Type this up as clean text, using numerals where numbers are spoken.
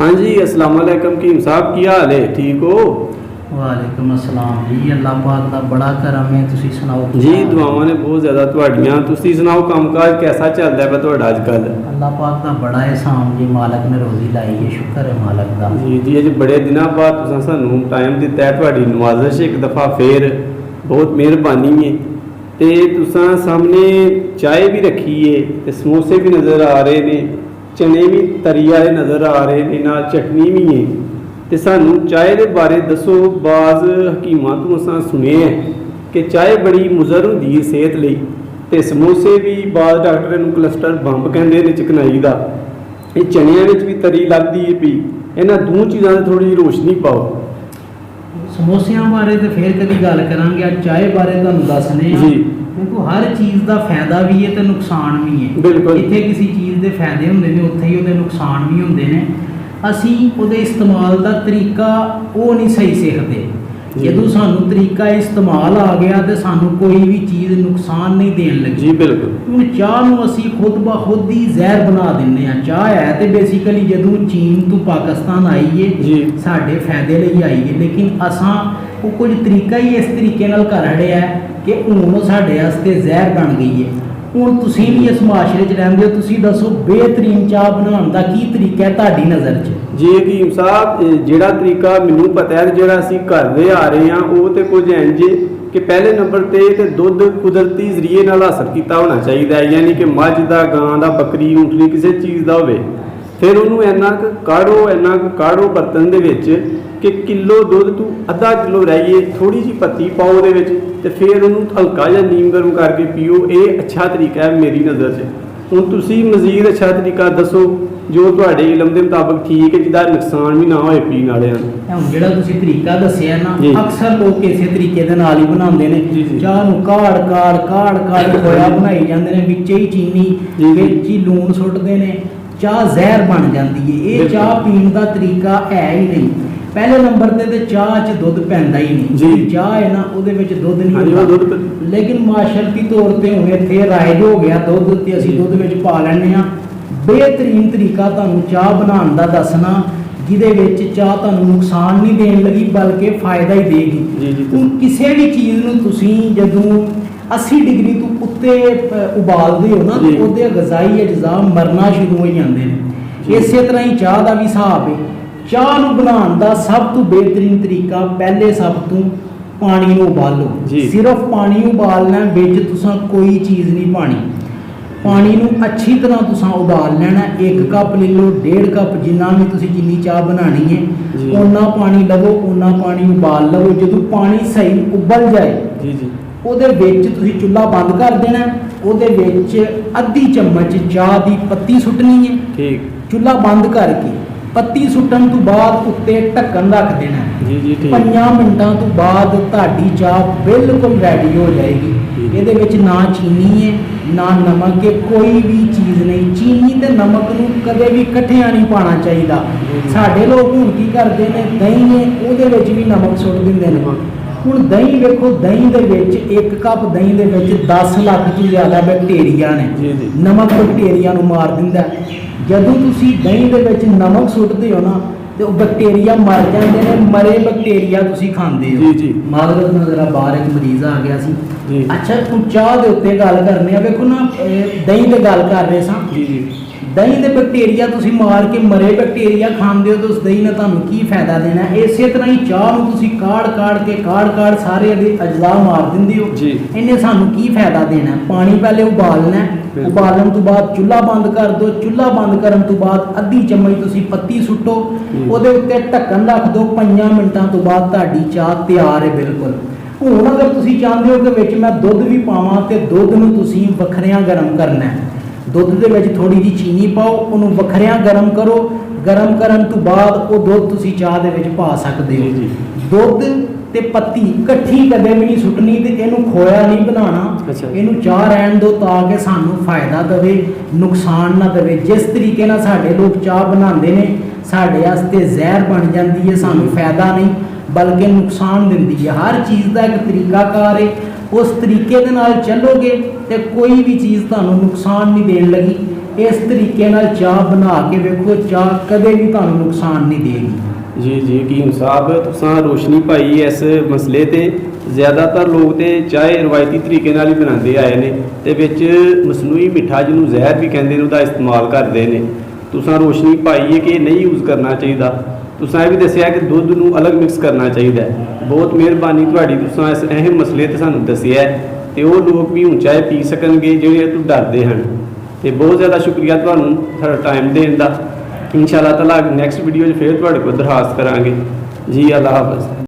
हाँ जी, अस्सलाम वालेकुम कीम साहब, की हाल है? ठीक हो? वालेकुम अस्सलाम जी। अल्लाह पाक दा बड़ा करम है। तुसी सुनाओ जी, दुआवां ने बहुत ज़्यादा तुहाडियां। तुसी सुनाओ, कामकाज कैसा चलदा है तुहाडा अजकल? अल्लाह पाक दा बड़ा एहसान जी, मालक ने रोज़ी लाई है, शुक्र है मालक दा। जी जी, अज बड़े दिनों बाद तुसां सानू टाइम दिता है, तुहाडी नवाजिश एक दफ़ा फिर बहुत मेहरबानी है। तो तुसां सामने चाय भी रखी है ते समोसे भी नज़र आ रहे ने, चने भी तरी वाले नज़र आ रहे ने, नाल चटनी भी है। तो सानू चाय के बारे दसो। बाज़ हकीमां तो असां सुने है कि चाय बड़ी मुज़र होंदी है सेहत लई, ते समोसे भी बाज़ डॉक्टर इहनूं कोलेस्ट्रॉल बंब कहंदे ने चिकनाई दा। ये चनियां विच भी तरी लगदी है पई। इन्हां दो चीज़ां ते थोड़ी रोशनी पाओ। समोसियां बारे तो फिर कभी गल करांगे, अज चाय बारे तुहानूं दसने जी। देखो, हर चीज़ का फायदा भी है तो नुकसान भी है। बिल्कुल। इत्थे किसी चीज़ के फायदे होंदे ने, उत्थे ही उहदे नुकसान भी होंदे ने। असी उहदे इस्तेमाल का तरीका वो नहीं सही सीखते। जदों सानू तरीका इस्तेमाल आ गया तो सानू कोई भी चीज़ नुकसान नहीं देन लगी। जी बिल्कुल। हुण चाह नूं असी खुद ब खुद ही जहर बना दिंदे आ। चाह है तो बेसिकली जदों चीन तो पाकिस्तान आई है, जी। साडे फायदे लई आई है, लेकिन असां वो कुछ तरीका ही इस तरीके नाल कर रहे हैं कि हुण साडे वास्ते जहर बन गई है। हुण तुसीं भी इस माशरे च रहिंदे हो, तुसीं दसो बेहतरीन चाह बनाउण दा की तरीका है तुहाडी नज़र च? जी हकीम साहब, जिहड़ा तरीका मैनूं पता है, जिहड़ा असीं करदे आ रहे हैं, वो तो कुछ इंज कि पहले नंबर ते दुध कुदरती जरिए नाल हासल कीता होना चाहिए, यानी कि मझ दा, गां दा, बकरी, ऊँटनी किसी चीज़ का होवे। फिर उन्होंने इन्ना क काढ़ो बर्तन दे विच कि किलो दुध तू अद्धा किलो रहिए, थोड़ी जी पत्ती पाओ दे विच, ते फिर उन्होंने हल्का जिहा नीम गर्म करके पियो। ये अच्छा तरीका है मेरी नज़र से। हुण तुसीं मज़ीद अच्छा तरीका दसो जो तुहाडे इलम के मुताबिक ठीक है, जिहदा नुकसान भी ना होए पीण वालिआं नूं। हुण जिहड़ा तुसीं तरीका दस्सिआ ना, जी। अक्सर लोग इसे तरीके दे नाल ही बनाउंदे ने। जी, जी। चाह नूं काड़ खोया बनाई जांदे ने, विच ही चीनी, जी, जी। विच ही लूण सुੱਟਦੇ ने, चाह जहर बन जाती है। ये बिल्कुल। चाह पीण का तरीका है ही नहीं। पहले नंबर ते चाह च दुध पैंदा ही नहीं। जी। चाह है ना, उहदे विच दुध नहीं हाँ जी, वो होंदा। दुध लेकिन माशरती तौर पर हुण इत्थे राइज हो गया दुध, ते असीं दुध विच पा लैंदे आ। बेहतरीन तरीका तुहानूं चाह बनाउण दा दसना, जिहदे विच चाह तुहानूं नुकसान नहीं देण लगी बल्कि फायदा ही देगी। जी, जी। हुण किसी भी चीज़ नूं तुसीं जदों 80 डिग्री तो उत्ते उबालते हो ना, जी। तो उहदे गजाई अजजा मरना शुरू हो जाते हैं। इस तरह ही चाह का भी हिसाब है। चाह नूं बनाउण दा सब तो बेहतरीन तरीका, पहले सब तो पानी नूं उबालो। जी। सिर्फ पानी उबालना, विच तुसां कोई चीज़ नहीं पानी। पानी नूं अच्छी तरह तुसां उबाल लेना। 1 कप ले लो, 1.5 कप, जिन्ना भी तुसीं जिन्नी चाह बनानी है जी। उन्ना पानी लवो, उन्ना पानी उबाल लवो। जदों पानी सही उबल जाए, जी जी। ਉਹਦੇ ਵਿੱਚ ਤੁਸੀਂ ਚੁੱਲ੍ਹਾ ਬੰਦ ਕਰ ਦੇਣਾ। ਉਹਦੇ ਵਿੱਚ ਅੱਧੀ ਚਮਚ ਚਾਹ ਦੀ ਪੱਤੀ ਸੁੱਟਣੀ ਹੈ। ठीक। ਚੁੱਲ੍ਹਾ ਬੰਦ ਕਰਕੇ ਪੱਤੀ ਸੁੱਟਣ ਤੋਂ ਬਾਅਦ ਉੱਤੇ ਢੱਕਣ ਰੱਖ ਦੇਣਾ। जी जी ठीक। 5 ਮਿੰਟਾਂ ਤੋਂ ਬਾਅਦ ਤੁਹਾਡੀ ਚਾਹ ਬਿਲਕੁਲ ਰੈਡੀ ਹੋ ਜਾਏਗੀ। ਠੀਕ। ਇਹਦੇ ਵਿੱਚ ਨਾ ਚੀਨੀ ਹੈ ਨਾ ਨਮਕ ਹੈ, ਕੋਈ ਵੀ ਚੀਜ਼ ਨਹੀਂ। ਚੀਨੀ ਤੇ ਨਮਕ ਨੂੰ ਕਦੇ ਵੀ ਇਕੱਠਿਆਂ ਨਹੀਂ ਪਾਉਣਾ ਚਾਹੀਦਾ। ਸਾਡੇ ਲੋਕ ਹੁਣ ਕੀ ਕਰਦੇ ਨੇ, ਦਹੀਂ ਹੈ ਉਹਦੇ ਵਿੱਚ ਵੀ ਨਮਕ ਸੁੱਟ ਦਿੰਦੇ ਨੇ। ਹੁਣ ਦਹੀਂ ਵੇਖੋ, ਦਹੀਂ ਦੇ ਵਿੱਚ 1 ਕੱਪ ਦਹੀਂ ਦੇ ਵਿੱਚ 10 ਲੱਖ ਤੋਂ ਜ਼ਿਆਦਾ ਬੈਕਟੀਰੀਆ ਨੇ। ਜੀ, ਜੀ। ਨਮਕ ਬੈਕਟੀਰੀਆ ਨੂੰ ਮਾਰ ਦਿੰਦਾ। ਜਦੋਂ ਤੁਸੀਂ ਦਹੀਂ ਦੇ ਵਿੱਚ ਨਮਕ ਸੁੱਟਦੇ ਹੋ ਨਾ, ਤੇ ਉਹ ਬੈਕਟੀਰੀਆ ਮਰ ਜਾਂਦੇ ਨੇ। ਮਰੇ ਬੈਕਟੀਰੀਆ ਤੁਸੀਂ ਖਾਂਦੇ ਹੋ। ਜੀ, ਜੀ। ਮਾਜ਼ਰਤ ਨਾਲ ਜ਼ਰਾ ਬਾਹਰ ਇੱਕ ਮਰੀਜ਼ ਆ ਗਿਆ ਸੀ। ਜੀ। ਅੱਛਾ, ਹੁਣ ਚਾਹ ਦੇ ਉੱਤੇ ਗੱਲ ਕਰਨੀ ਆ। ਵੇਖੋ ਨਾ, ਦਹੀਂ ਤੇ ਗੱਲ ਕਰ ਰਹੇ ਸਾਂ। जी जी। ਦਹੀਂ ਦੇ ਬੈਕਟੀਰੀਆ ਤੁਸੀਂ ਮਾਰ ਕੇ ਮਰੇ ਬੈਕਟੀਰੀਆ ਖਾਂਦੇ ਹੋ, ਤਾਂ ਉਸ ਦਹੀਂ ਨੇ ਤੁਹਾਨੂੰ ਕੀ ਫਾਇਦਾ ਦੇਣਾ? ਇਸੇ ਤਰ੍ਹਾਂ ਹੀ ਚਾਹ ਨੂੰ ਤੁਸੀਂ ਕਾੜ ਸਾਰੇ ਇਹਦੇ ਅਜਜ਼ਾ ਮਾਰ ਦਿੰਦੇ ਹੋ। ਜੀ। ਇਹਨੇ ਸਾਨੂੰ ਕੀ ਫਾਇਦਾ ਦੇਣਾ? ਪਾਣੀ ਪਹਿਲੇ ਉਬਾਲਣਾ ਹੈ। ਬਿਲਕੁਲ। ਉਬਾਲਣ ਤੋਂ ਬਾਅਦ ਚੁੱਲ੍ਹਾ ਬੰਦ ਕਰ ਦਿਓ। ਚੁੱਲ੍ਹਾ ਬੰਦ ਕਰਨ ਤੋਂ ਬਾਅਦ ਅੱਧੀ ਚਮਚ ਤੁਸੀਂ ਪੱਤੀ ਸੁੱਟੋ। ਜੀ। ਉਹਦੇ ਉੱਤੇ ਢੱਕਣ ਰੱਖ ਦਿਓ। 5 ਮਿੰਟਾਂ ਤੋਂ ਬਾਅਦ ਤੁਹਾਡੀ ਚਾਹ ਤਿਆਰ ਹੈ ਬਿਲਕੁਲ। ਹੁਣ ਅਗਰ ਤੁਸੀਂ ਚਾਹੁੰਦੇ ਹੋ ਕਿ ਵਿੱਚ ਮੈਂ ਦੁੱਧ ਵੀ ਪਾਵਾਂ, ਤੇ ਦੁੱਧ ਨੂੰ ਤੁਸੀਂ ਵੱਖਰਿਆਂ ਗਰਮ ਕਰਨਾ ਹੈ। ਦੁੱਧ ਦੇ ਵਿੱਚ ਥੋੜੀ ਜਿਹੀ ਚੀਨੀ ਪਾਓ, ਉਹਨੂੰ ਵੱਖਰਿਆਂ ਗਰਮ ਕਰੋ। ਗਰਮ ਕਰਨ ਤੋਂ ਬਾਅਦ ਉਹ ਦੁੱਧ ਤੁਸੀਂ ਚਾਹ ਦੇ ਵਿੱਚ ਪਾ ਸਕਦੇ ਹੋ। ਜੀ। ਦੁੱਧ ਤੇ ਪੱਤੀ ਇਕੱਠੀ ਕਦੇ ਵੀ ਨਹੀਂ ਸੁੱਟਣੀ, ਤੇ ਇਹਨੂੰ ਖੋਇਆ ਨਹੀਂ ਬਣਾਉਣਾ। ਅੱਛਾ। ਇਹਨੂੰ ਚਾਹ ਰਹਿਣ ਦਿਓ ਤਾਂ ਕਿ ਸਾਨੂੰ ਫਾਇਦਾ ਦੇਵੇ, ਨੁਕਸਾਨ ਨਾ ਦੇਵੇ। ਜਿਸ ਤਰੀਕੇ ਨਾਲ ਸਾਡੇ ਲੋਕ ਚਾਹ ਬਣਾਉਂਦੇ ਨੇ, ਸਾਡੇ ਵਾਸਤੇ ਜ਼ਹਿਰ ਬਣ ਜਾਂਦੀ ਹੈ। ਸਾਨੂੰ ਫਾਇਦਾ ਨਹੀਂ ਬਲਕਿ ਨੁਕਸਾਨ ਦਿੰਦੀ ਹੈ। ਹਰ ਚੀਜ਼ ਦਾ ਇੱਕ ਤਰੀਕਾਕਾਰ ਹੈ। ਉਸ ਤਰੀਕੇ ਦੇ ਨਾਲ ਚੱਲੋਗੇ ਤੇ ਕੋਈ ਵੀ ਚੀਜ਼ ਤੁਹਾਨੂੰ ਨੁਕਸਾਨ ਨਹੀਂ ਦੇਣ ਲੱਗੀ। ਇਸ ਤਰੀਕੇ ਨਾਲ ਚਾਹ ਬਣਾ ਕੇ ਵੇਖੋ, ਚਾਹ ਕਦੇ ਵੀ ਤੁਹਾਨੂੰ ਨੁਕਸਾਨ ਨਹੀਂ ਦੇਗੀ। ਜੀ ਜੀ ਹਕੀਮ ਸਾਹਿਬ, ਤੁਸੀਂ ਰੋਸ਼ਨੀ ਪਾਈ ਇਸ ਮਸਲੇ ਤੇ। ਜ਼ਿਆਦਾਤਰ ਲੋਕ ਤੇ ਚਾਹ ਰਵਾਇਤੀ ਤਰੀਕੇ ਨਾਲ ਹੀ ਬਣਾਉਂਦੇ ਆਏ ਨੇ ਤੇ ਵਿੱਚ ਮਸਨੂਈ ਮਿੱਠਾ ਜਿਹਨੂੰ ਜ਼ਹਿਰ ਵੀ ਕਹਿੰਦੇ ਨੇ ਉਹਦਾ ਇਸਤੇਮਾਲ ਕਰਦੇ ਨੇ। ਤੁਸੀਂ ਰੋਸ਼ਨੀ ਪਾਈ ਹੈ ਕਿ ਨਹੀਂ ਯੂਜ਼ ਕਰਨਾ ਚਾਹੀਦਾ। ਤੁਸੀਂ ਇਹ ਵੀ ਦੱਸਿਆ ਕਿ ਦੁੱਧ ਨੂੰ ਅਲੱਗ ਮਿਕਸ ਕਰਨਾ ਚਾਹੀਦਾ ਹੈ। ਬਹੁਤ ਮਿਹਰਬਾਨੀ ਤੁਹਾਡੀ, ਤੁਸੀਂ ਇਸ ਅਹਿਮ ਮਸਲੇ ਤੇ ਸਾਨੂੰ ਦੱਸਿਆ ਤੇ ਉਹ ਲੋਕ ਵੀ ਹੁਣ ਚਾਹ ਪੀ ਸਕਣਗੇ ਜਿਹੜੇ ਤੋਂ ਡਰਦੇ ਹਨ। ਤੇ ਬਹੁਤ ਜ਼ਿਆਦਾ ਸ਼ੁਕਰੀਆ ਤੁਹਾਨੂੰ ਤੁਹਾਡਾ ਟਾਈਮ ਦੇਣ ਦਾ। ਇਨਸ਼ਾ ਅੱਲਾਹ ਤਾਲਾ ਨੈਕਸਟ ਵੀਡੀਓ 'ਚ ਫਿਰ ਤੁਹਾਡੇ ਕੋਲ ਦਰਖਾਸਤ ਕਰਾਂਗੇ ਜੀ। ਅੱਲਾਹ ਹਾਫਿਜ਼।